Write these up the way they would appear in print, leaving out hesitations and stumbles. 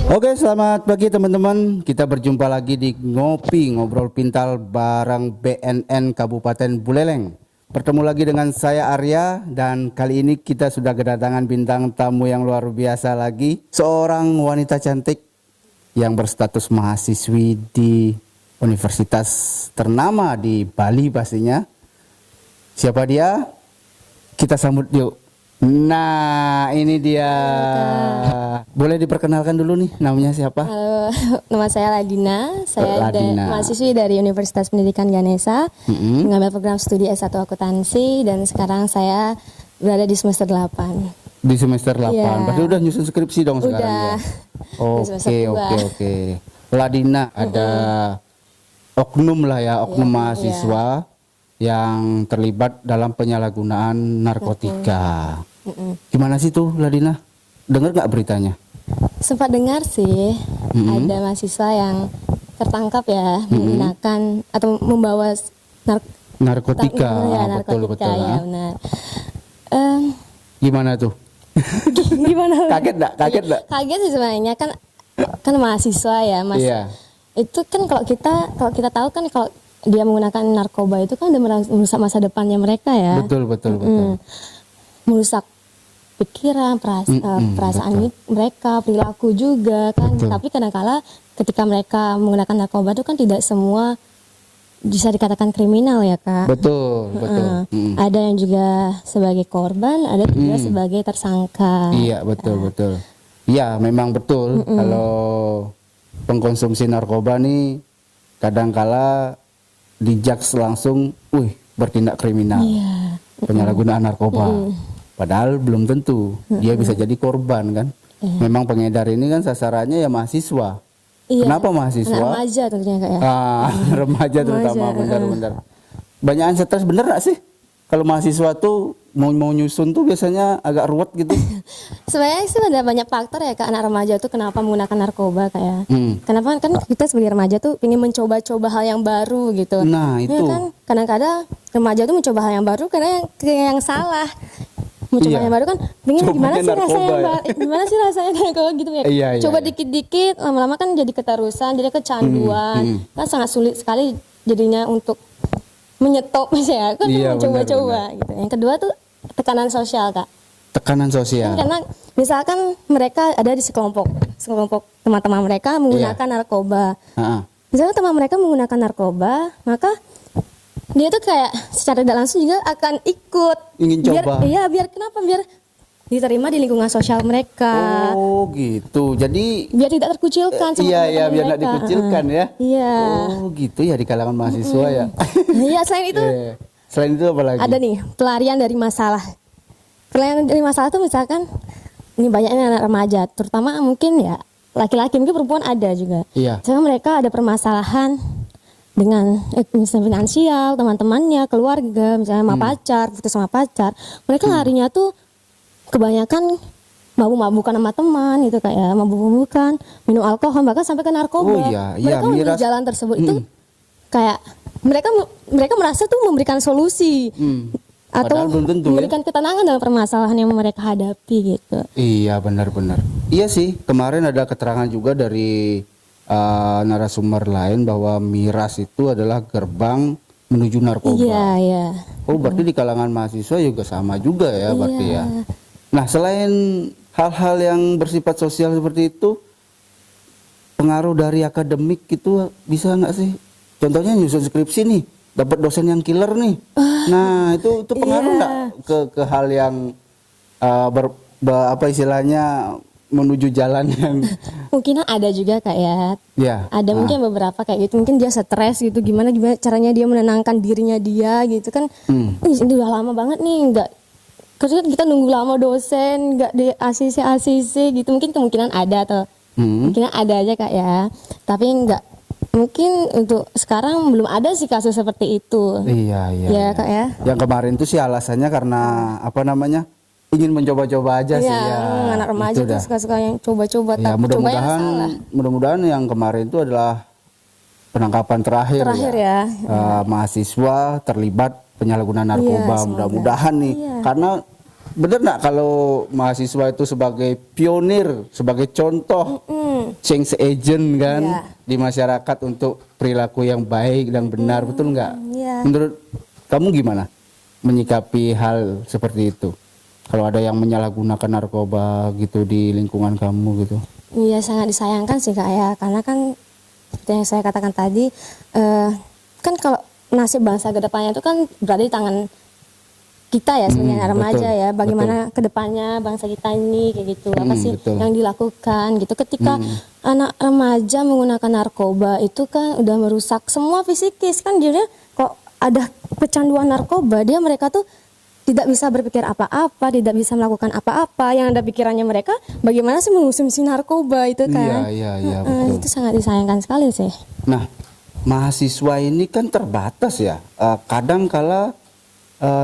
Oke, selamat pagi teman-teman. Kita berjumpa lagi di Ngopi Ngobrol Pintal bareng BNN Kabupaten Buleleng. Bertemu lagi dengan saya Arya, dan kali ini kita sudah kedatangan bintang tamu yang luar biasa lagi. Seorang wanita cantik yang berstatus mahasiswi di universitas ternama di Bali pastinya. Siapa dia? Kita sambut yuk. Nah, ini dia. Boleh diperkenalkan dulu nih, namanya siapa? Halo, nama saya Ladina. Saya Ladina. mahasiswi dari Universitas Pendidikan Ganesha, mengambil program studi S1 Akuntansi, dan sekarang saya berada di semester 8. Di semester 8. Iya. Berarti udah nyusun skripsi dong sekarang ya. Di semester Oke. Ladina, ada oknum lah ya, oknum mahasiswa yang terlibat dalam penyalahgunaan narkotika. Gimana sih tuh Ladina? Dengar nggak beritanya? Sempat dengar sih, ada mahasiswa yang tertangkap ya menggunakan atau membawa Narkotika. narkotika, ya benar. Gimana tuh? Gimana? Kaget nggak? Kaget sih sebenarnya, kan mahasiswa ya, Mas. Iya. Itu kan kalau kita tahu kan, kalau dia menggunakan narkoba itu kan udah merusak masa depannya mereka ya. Betul. Merusak pikiran, perasaan mereka, perilaku juga kan. Betul. Tapi kadang-kala ketika mereka menggunakan narkoba itu kan tidak semua bisa dikatakan kriminal ya, Kak. Betul. Ada yang juga sebagai korban, ada juga sebagai tersangka. Iya, betul. Iya, memang betul. Kalau pengkonsumsi narkoba nih kadangkala dijaks langsung, bertindak kriminal. Iya. Penyalahgunaan narkoba. Padahal belum tentu dia bisa jadi korban kan. Memang pengedar ini kan sasarannya ya mahasiswa. Iya. Kenapa mahasiswa? Anak remaja tentunya, Kak ya. Remaja terutama, benar. Banyakan stres, bener gak sih? Kalau mahasiswa tuh mau nyusun tuh biasanya agak ruwet gitu. Sebenarnya sih ada banyak faktor ya, Kak, anak remaja tuh kenapa menggunakan narkoba, Kak ya. Kenapa kan kita sebagai remaja tuh ingin mencoba-coba hal yang baru gitu. Nah, itu. Ya kan kadang-kadang remaja tuh mencoba hal yang baru karena yang salah. Mencoba yang baru kan pengen gimana sih rasanya narkoba gitu ya. Iya. Coba dikit-dikit, lama-lama kan jadi keterusan, jadi kecanduan. Kan sangat sulit sekali jadinya untuk menyetop ya, kan mencoba-coba gitu. Yang kedua tuh tekanan sosial, Kak. Tekanan sosial. Karena misalkan mereka ada di sekelompok teman-teman mereka menggunakan narkoba. Misalnya teman mereka menggunakan narkoba, maka dia tuh kayak secara tidak langsung juga akan ikut. Ingin coba. Biar diterima di lingkungan sosial mereka. Oh gitu. Jadi biar tidak terkucilkan sama biar mereka. tidak dikucilkan ya. Iya. Oh gitu ya, di kalangan mahasiswa ya. Iya, selain itu Selain itu apa lagi? ada nih pelarian dari masalah. Pelarian dari masalah tuh misalkan ini banyaknya anak remaja, terutama mungkin ya laki-laki, mungkin perempuan ada juga. Iya. Misalnya mereka ada permasalahan dengan misalnya finansial, teman-temannya, keluarga, misalnya sama pacar, putus sama pacar, mereka larinya tuh kebanyakan mabuk-mabukan sama teman gitu, kayak mabuk-mabukan, minum alkohol, bahkan sampai ke narkoba. Mereka di jalan tersebut itu kayak mereka merasa tuh memberikan solusi atau belum tentu, memberikan ketenangan dalam permasalahan yang mereka hadapi gitu. Iya, benar. Iya sih, kemarin ada keterangan juga dari narasumber lain bahwa miras itu adalah gerbang menuju narkoba. Iya. Oh, berarti di kalangan mahasiswa juga sama juga ya, berarti ya. Nah, selain hal-hal yang bersifat sosial seperti itu, pengaruh dari akademik itu bisa nggak sih? Contohnya nyusun skripsi nih, dapat dosen yang killer nih. Nah, itu pengaruh nggak ke hal yang apa istilahnya, menuju jalan yang mungkin ada juga, Kak ya. Ya. Ada mungkin beberapa kayak gitu, mungkin dia stres gitu, gimana caranya dia menenangkan dirinya dia gitu kan. Ini udah lama banget nih kerja kita nunggu lama dosen nggak di ACC gitu, mungkin kemungkinan ada atau mungkin ada aja, Kak ya. Tapi mungkin untuk sekarang belum ada sih kasus seperti itu. Iya. Kak ya. Yang kemarin tuh sih alasannya karena apa namanya, ingin mencoba-coba aja sih ya. Anak remaja tuh suka-suka yang coba-coba, ya, tapi coba yang salah. Mudah-mudahan yang kemarin itu adalah penangkapan terakhir ya. Mahasiswa terlibat penyalahgunaan narkoba. Mudah-mudahan nih, karena bener nggak kalau mahasiswa itu sebagai pionir, sebagai contoh change agent kan Iya. di masyarakat untuk perilaku yang baik dan benar, betul nggak? Iya. Menurut kamu gimana menyikapi hal seperti itu? Kalau ada yang menyalahgunakan narkoba gitu di lingkungan kamu gitu? Iya, sangat disayangkan sih Kak ya, karena kan seperti yang saya katakan tadi, kan kalau nasib bangsa ke depannya itu kan berada di tangan kita ya sebagai anak remaja betul, ya, bagaimana ke depannya bangsa kita ini kayak gitu, apa sih betul. yang dilakukan gitu ketika anak remaja menggunakan narkoba itu kan udah merusak semua fisikis kan, jadinya kok ada kecanduan narkoba, mereka tuh tidak bisa berpikir apa-apa, tidak bisa melakukan apa-apa, yang ada pikirannya mereka bagaimana sih mengonsumsi narkoba itu kan. Iya, betul. Itu sangat disayangkan sekali sih. Nah, mahasiswa ini kan terbatas ya. Kadang kala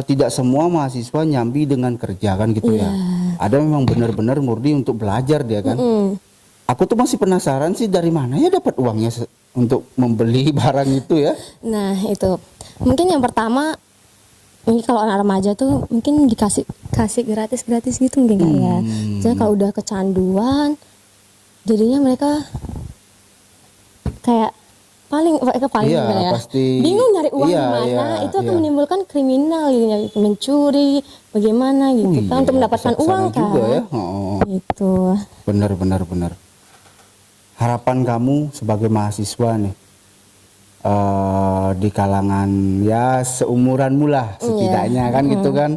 tidak semua mahasiswa nyambi dengan kerja kan gitu ya. Ada memang benar-benar murni untuk belajar dia kan. Aku tuh masih penasaran sih dari mana ya dapat uangnya untuk membeli barang itu ya. Nah itu mungkin yang pertama, mungkin kalau anak remaja tuh mungkin kasih gratis gitu mungkin Kak ya. Jadi kalau udah kecanduan, jadinya mereka kayak mereka paling Iya, gimana ya, pasti. bingung nyari uang Iya, di mana, iya, itu akan iya. menimbulkan kriminal gitu, mencuri, bagaimana gitu kan, untuk mendapatkan bijaksana uang kan. juga ya. Oh, Gitu. benar. Harapan kamu sebagai mahasiswa nih di kalangan ya seumuranmu lah setidaknya kan gitu kan,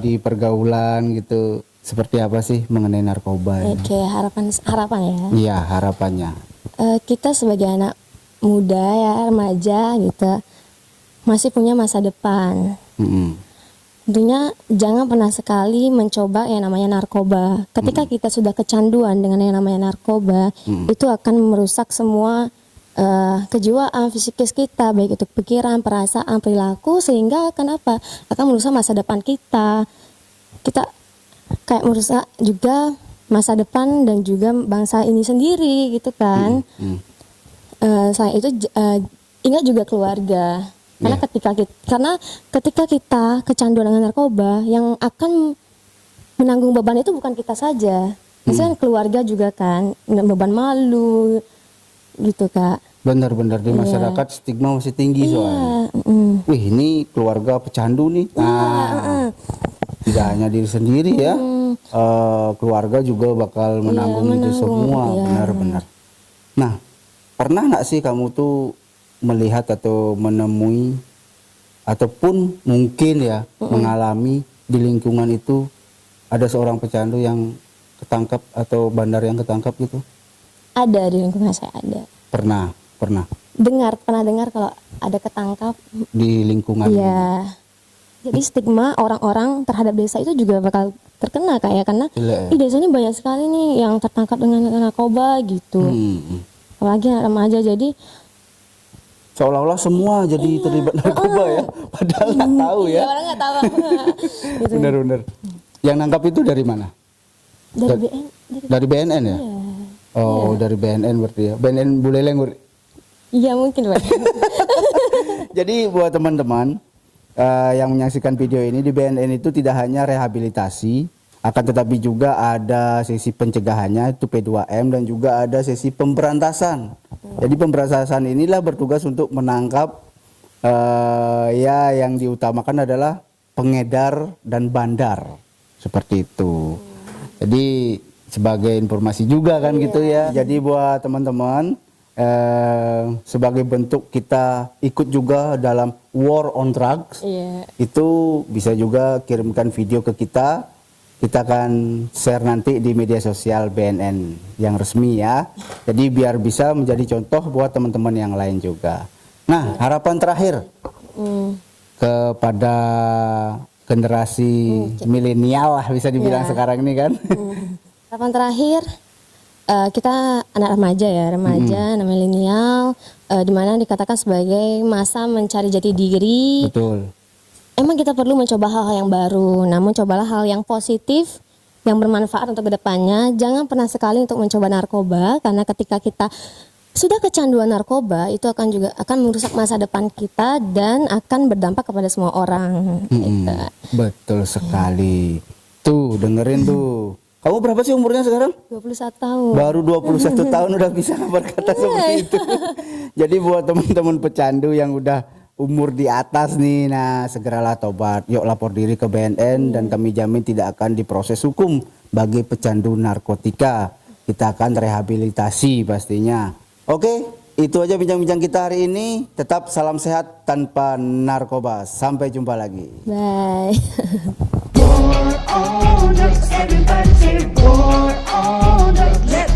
di pergaulan gitu, seperti apa sih mengenai narkoba ini? Oke, harapan ya. Iya, harapannya. Kita sebagai anak muda ya, remaja gitu, masih punya masa depan. Mm-mm. Tentunya jangan pernah sekali mencoba yang namanya narkoba. Ketika kita sudah kecanduan dengan yang namanya narkoba, itu akan merusak semua kejiwaan, fisikis kita, baik itu pikiran, perasaan, perilaku, sehingga akan apa? Akan merusak masa depan kita. Kita kayak merusak juga masa depan dan juga bangsa ini sendiri gitu kan. Selain itu ingat juga keluarga. Karena ketika kita kecanduan dengan narkoba, yang akan menanggung beban itu bukan kita saja. Misalnya keluarga juga kan, beban malu gitu Kak. Benar-benar di masyarakat stigma masih tinggi soalnya. Wih, ini keluarga pecandu nih. Tidak hanya diri sendiri ya, keluarga juga bakal menanggung itu semua. Benar-benar. Nah, pernah nggak sih kamu tuh melihat atau menemui ataupun mungkin ya mengalami di lingkungan itu ada seorang pecandu yang ketangkap atau bandar yang ketangkap gitu? Ada di lingkungan saya, ada. Pernah. Pernah dengar kalau ada ketangkap Di lingkungan. Iya. Jadi stigma orang-orang terhadap desa itu juga bakal terkena kayak, karena Gila ya? di desa ini banyak sekali nih yang tertangkap dengan narkoba gitu. Apalagi anak remaja, jadi Seolah-olah semua jadi terlibat narkoba ya, padahal nggak tahu ya. orang nggak tahu. Gitu. Benar-benar. Yang nangkap itu dari mana? Dari BNN ya? Oh, dari BNN berarti ya. BNN Buleleng berarti. Iya mungkin Pak. Jadi buat teman-teman yang menyaksikan video ini, di BNN itu tidak hanya rehabilitasi, akan tetapi juga ada sesi pencegahannya itu P2M, dan juga ada sesi pemberantasan. Jadi pemberantasan inilah bertugas untuk menangkap ya yang diutamakan adalah pengedar dan bandar seperti itu. Jadi sebagai informasi juga kan gitu ya. Jadi buat teman-teman sebagai bentuk kita ikut juga dalam war on drugs, itu bisa juga kirimkan video ke kita. Kita akan share nanti di media sosial BNN yang resmi ya. Jadi biar bisa menjadi contoh buat teman-teman yang lain juga. Nah, harapan terakhir kepada generasi milenial lah bisa dibilang sekarang ini kan. Harapan terakhir, kita anak remaja ya, anak milenial, dimana dikatakan sebagai masa mencari jati diri. Betul. Emang kita perlu mencoba hal-hal yang baru, namun cobalah hal yang positif, yang bermanfaat untuk kedepannya. Jangan pernah sekali untuk mencoba narkoba, karena ketika kita sudah kecanduan narkoba, itu akan merusak masa depan kita dan akan berdampak kepada semua orang. Gitu. Betul sekali. Tuh dengerin tuh Kamu berapa sih umurnya sekarang? 21 tahun. Baru 21 tahun udah bisa berkata seperti itu. Jadi buat teman-teman pecandu yang udah umur di atas nih, nah segeralah tobat. Yuk lapor diri ke BNN dan kami jamin tidak akan diproses hukum bagi pecandu narkotika. Kita akan rehabilitasi pastinya. Oke, itu aja bincang-bincang kita hari ini. Tetap salam sehat tanpa narkoba. Sampai jumpa lagi. Bye. War on drugs, everybody say war on drugs. Let